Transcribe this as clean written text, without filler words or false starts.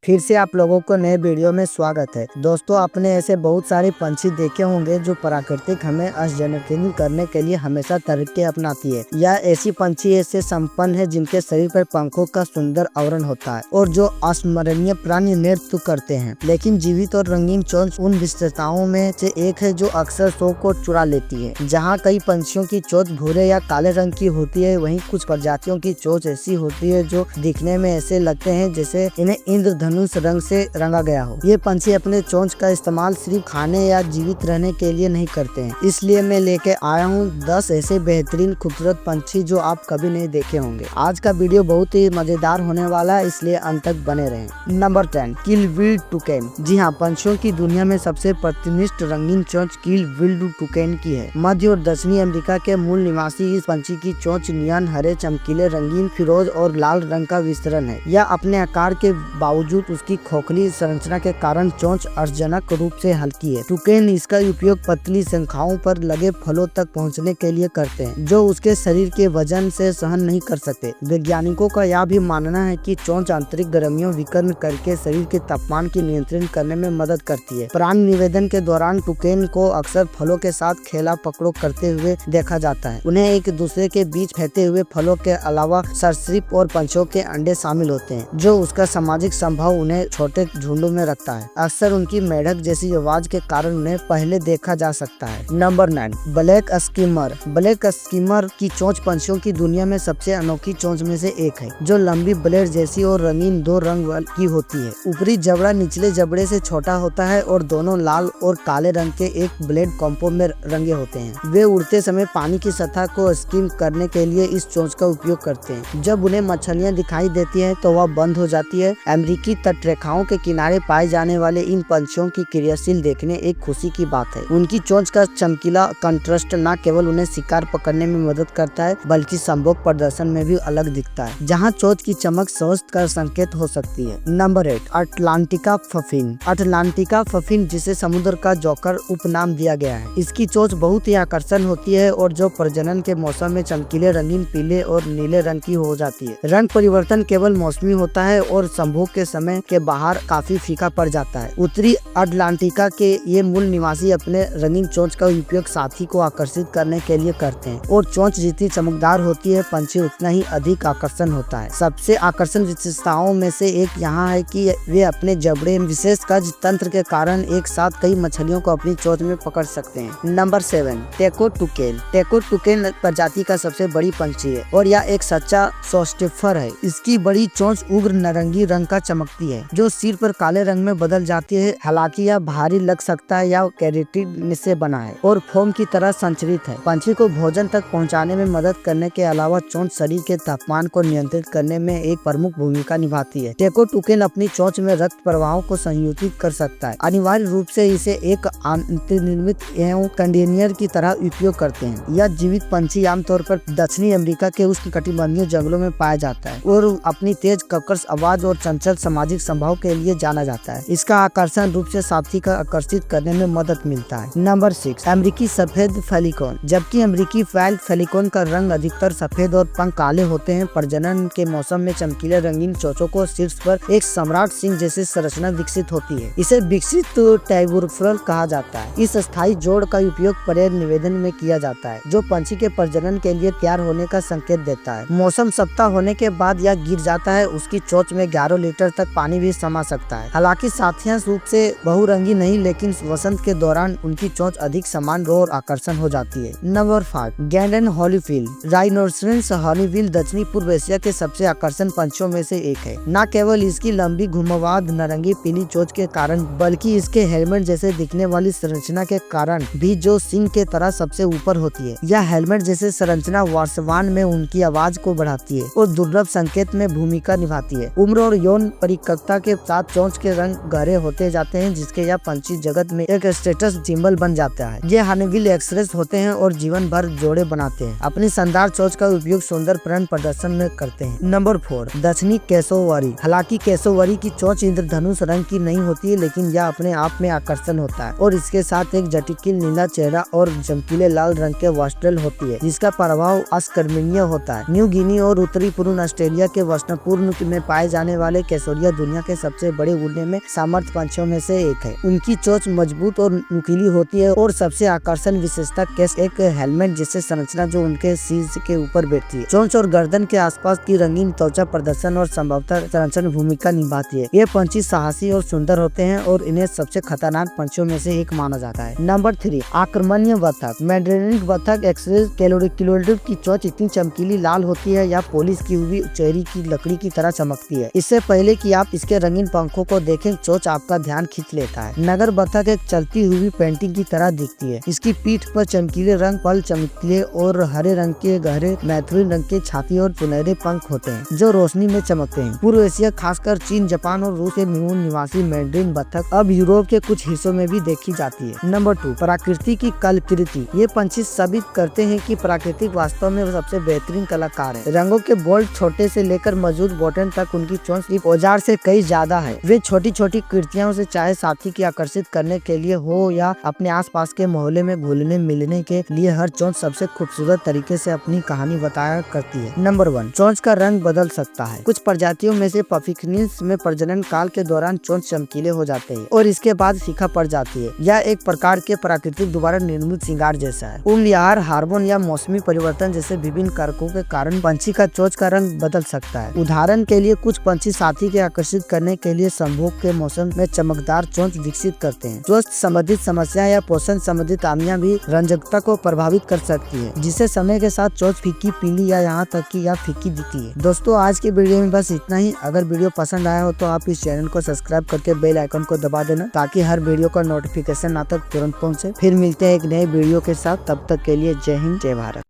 फिर से आप लोगों को नए वीडियो में स्वागत है। दोस्तों, आपने ऐसे बहुत सारे पंछी देखे होंगे जो प्राकृतिक हमें आश्चर्यचकित करने के लिए हमेशा तरीके अपनाती है। यह ऐसी पंछी ऐसे संपन्न है जिनके शरीर पर पंखों का सुंदर आवरण होता है और जो अस्मरणीय प्राणी नृत्य करते हैं। लेकिन जीवित और रंगीन चोंच उन विशेषताओं में से एक है जो अक्सर शौक को चुरा लेती है। जहाँ कई पंछियों की चोंच भूरे या काले रंग की होती है, वहीं कुछ प्रजातियों की चोंच ऐसी होती है जो दिखने में ऐसे लगते हैं जैसे इन्हें इंद्रधनुष रंग से रंगा गया हो। ये पंछी अपने चोंच का इस्तेमाल सिर्फ खाने या जीवित रहने के लिए नहीं करते हैं। इसलिए मैं लेके आया हूँ 10 ऐसे बेहतरीन खूबसूरत पंछी जो आप कभी नहीं देखे होंगे। आज का वीडियो बहुत ही मजेदार होने वाला है, इसलिए अंत तक बने रहें। Number 10, किलबिल्ड toucan. जी हाँ, पंछियों की दुनिया में सबसे प्रतिष्ठित रंगीन चोंच किलबिल्ड टुकेन की है। मध्य और दक्षिणी अमेरिका के मूल निवासी इस पंछी की चोंच नियन हरे, चमकीले, रंगीन, फिरोज और लाल रंग का विस्तरण है। यह अपने आकार के बावजूद उसकी खोखली संरचना के कारण चोंच अर्धजनक रूप से हल्की है। टुकेन इसका उपयोग पतली शाखाओं पर लगे फलों तक पहुंचने के लिए करते हैं जो उसके शरीर के वजन से सहन नहीं कर सकते। वैज्ञानिकों का यह भी मानना है कि चोंच आंतरिक गर्मियों विकर्ण करके शरीर के तापमान की नियंत्रण करने में मदद करती है। प्राण निवेदन के दौरान टुकेन को अक्सर फलों के साथ खेला पकड़ो करते हुए देखा जाता है। उन्हें एक दूसरे के बीच फैलते हुए फलों के अलावा सरीसृप और पंछियों के अंडे शामिल होते हैं, जो उसका सामाजिक संभव उन्हें छोटे झुंडों में रखता है। अक्सर उनकी मेढक जैसी आवाज के कारण उन्हें पहले देखा जा सकता है। Number 9, black skimmer. Black skimmer की चोंच पंछियों की दुनिया में सबसे अनोखी चोंच में से एक है, जो लंबी ब्लेड जैसी और रंगीन दो रंग की होती है। ऊपरी जबड़ा निचले जबड़े से छोटा होता है और दोनों लाल और काले रंग के एक ब्लेड कॉम्पो में रंगे होते हैं। वे उड़ते समय पानी की सतह को स्किम करने के लिए इस चोंच का उपयोग करते हैं। जब उन्हें मछलियां दिखाई देती हैं तो वह बंद हो जाती है। अमेरिकी तटरेखाओं के किनारे पाए जाने वाले इन पंछियों की क्रियाशील देखने एक खुशी की बात है। उनकी चोंच का चमकीला कंट्रास्ट न केवल उन्हें शिकार पकड़ने में मदद करता है, बल्कि संभोग प्रदर्शन में भी अलग दिखता है, जहां चोंच की चमक स्वस्थ का संकेत हो सकती है। Number 8, Atlantic puffin. Atlantic puffin, जिसे समुद्र का जोकर उपनाम दिया गया है, इसकी चोंच बहुत ही आकर्षण होती है और जो प्रजनन के मौसम में चमकीले, रंगीन, पीले और नीले रंग की हो जाती है। रंग परिवर्तन केवल मौसमी होता है और संभोग के समय के बाहर काफी फीका पड़ जाता है। उत्तरी अटलांटिका के ये मूल निवासी अपने रंगीन चोंच का उपयोग साथी को आकर्षित करने के लिए करते हैं और चोंच जितनी चमकदार होती है, पंछी उतना ही अधिक आकर्षण होता है। सबसे आकर्षण विशेषताओं में से एक यहाँ है कि वे अपने जबड़े विशेष कज तंत्र के कारण एक साथ कई मछलियों को अपनी चोंच में पकड़ सकते हैं। नंबर 7, टेको टुकेन। टेको टुकेन प्रजाति का सबसे बड़ी पंछी है और यह एक सच्चा सोस्टिफर है। इसकी बड़ी चोंच उग्र नारंगी रंग का चमकती है, जो सिर पर काले रंग में बदल जाती है। हालांकि यह भारी लग सकता है या केराटिन से बना है और फोम की तरह संरचित है। पंछी को भोजन तक पहुंचाने में मदद करने के अलावा चोंच शरीर के तापमान को नियंत्रित करने में एक प्रमुख भूमिका निभाती है। टेको टुकेन अपनी चोंच में रक्त प्रवाह को संयोजित कर सकता है। अनिवार्य रूप से इसे एक अंतर्निर्मित एवं कंटेनर की तरह उपयोग करते हैं। यह जीवित पंछी आमतौर पर दक्षिणी अमेरिका के उष्णकटिबंधीय जंगलों में पाया जाता है और अपनी तेज कर्कश आवाज और चंचल सामाजिक स्वभाव के लिए जाना जाता है। इसका आकर्षण रूप से साथी का आकर्षित करने में मदद मिलता है। नंबर 6, अमेरिकी सफेद फेलिकन। जबकि अमेरिकी फाइल फेलिकन का रंग अधिकतर सफेद और पंख काले होते हैं, प्रजनन के मौसम में चमकीले रंगीन चोंचों को शीर्ष पर एक सम्राट सिंह जैसी संरचना विकसित होती है। इसे विकसित टाइबुरफ्रल कहा जाता है। इस स्थायी जोड़ का उपयोग परेड निवेदन में किया जाता है, जो पंछी के प्रजनन के लिए तैयार होने का संकेत देता है। मौसम सप्ताह होने के बाद यह गिर जाता है। उसकी चोंच में 11 लीटर तक पानी भी समा सकता है। हालांकि साथियां रूप से बहुरंगी नहीं, लेकिन वसंत के दौरान उनकी चोंच अधिक समान और आकर्षण हो जाती है। नंबर 5, गैंडन हॉर्नबिल। राइनोसेरस हॉर्नबिल दक्षिणी पूर्व एशिया के सबसे आकर्षण पंछियों में से एक है। न केवल इसकी लंबी घुमावदार नारंगी पीली चोंच के कारण, बल्कि इसके हेलमेट जैसे दिखने वाली संरचना के कारण भी, जो सिंह के तरह सबसे ऊपर होती है। यह हेलमेट जैसे संरचना वासवान में उनकी आवाज को बढ़ाती है और दुर्लभ संकेत में भूमिका निभाती है। उम्र और यौन परिपक्वता के साथ चोंच के रंग गहरे होते जाते हैं, जिसके यह पंछी जगत में एक स्टेटस सिंबल बन जाता है। ये हॉर्नबिल एक्सप्रेस होते हैं और जीवन भर जोड़े बनाते हैं। अपनी शानदार चोंच का उपयोग सुंदर प्राण प्रदर्शन में करते हैं। नंबर 4, दक्षिणी कैसोवरी। हालांकि कैसोवरी की चोंच इंद्रधनुष रंग की नहीं होती है, लेकिन यह अपने आप में आकर्षण होता है और इसके साथ एक जटिल नीला चेहरा और चमकीले लाल रंग के वास्टल होती है, जिसका प्रभाव अस्कर्मणीय होता है। न्यू गिनी और उत्तरी पूर्व ऑस्ट्रेलिया के वसंतपूर्ण में पाए जाने वाले कैसोरिया यह दुनिया के सबसे बड़े उड़ने में सामर्थ्य पंछियों में से एक है। उनकी चोंच मजबूत और नुकीली होती है और सबसे आकर्षण विशेषता केस एक हेलमेट जैसे संरचना जो उनके शीश के ऊपर बैठती है। चोंच और गर्दन के आसपास की रंगीन त्वचा प्रदर्शन और संभवतः संरक्षण भूमिका निभाती है। ये पंछी साहसी और सुंदर होते हैं और इन्हें सबसे खतरनाक पंछियों में से एक माना जाता है। नंबर 3, आक्रमणीय बतख। मैंड्रेनिक बतख एक्सरेज कैलोडिक्टिलोडिव की चोंच इतनी चमकीली लाल होती है या पॉलिश की हुई चेरी की लकड़ी की तरह चमकती है। इससे पहले कि आप इसके रंगीन पंखों को देखें, चोंच आपका ध्यान खींच लेता है। नगर बतख एक चलती हुई पेंटिंग की तरह दिखती है। इसकी पीठ पर चमकीले रंग, पल चमकीले और हरे रंग के गहरे मैथुन रंग के छाती और सुनहरे पंख होते हैं जो रोशनी में चमकते हैं। पूर्व एशिया, खासकर चीन, जापान और रूस के मूल निवासी मैंड्रिन बतख अब यूरोप के कुछ हिस्सों में भी देखी जाती है। नंबर 2, प्रकृति की कलाकृति। ये पंछी साबित करते हैं कि प्रकृति वास्तव में सबसे बेहतरीन कलाकार है। रंगों के बोल्ट छोटे से लेकर मजबूत बटन तक उनकी चोंच सिर्फ औजार से कई ज्यादा है। वे छोटी छोटी कृतियों से चाहे साथी की आकर्षित करने के लिए हो या अपने आसपास के मोहल्ले में घुलने मिलने के लिए, हर चोंच सबसे खूबसूरत तरीके से अपनी कहानी बताया करती है। नंबर 1, चोंच का रंग बदल सकता है। कुछ प्रजातियों में से पफिकनिस में प्रजनन काल के दौरान चोंच चमकीले हो जाते हैं और इसके बाद फीका पड़ जाती है। यह एक प्रकार के प्राकृतिक दोबारा निर्मित श्रृंगार जैसा है। उम्र, आहार, हार्मोन या मौसमी परिवर्तन जैसे विभिन्न कारकों के कारण पंछी का चोंच का रंग बदल सकता है। उदाहरण के लिए कुछ पंछी साथी के आकर्षित करने के लिए संभोग के मौसम में चमकदार चोंच विकसित करते हैं। चोंच संबंधित समस्या या पोषण संबंधित खामियां भी रंजकता को प्रभावित कर सकती है, जिससे समय के साथ चोंच फीकी पीली या यहाँ तक कि या फीकी दिखती है। दोस्तों, आज के वीडियो में बस इतना ही। अगर वीडियो पसंद आया हो तो आप इस चैनल को सब्सक्राइब करके बेल आइकन को दबा देना ताकि हर वीडियो का नोटिफिकेशन आप तक तुरंत पहुंचे। फिर मिलते हैं एक नए वीडियो के साथ, तब तक के लिए जय हिंद, जय भारत।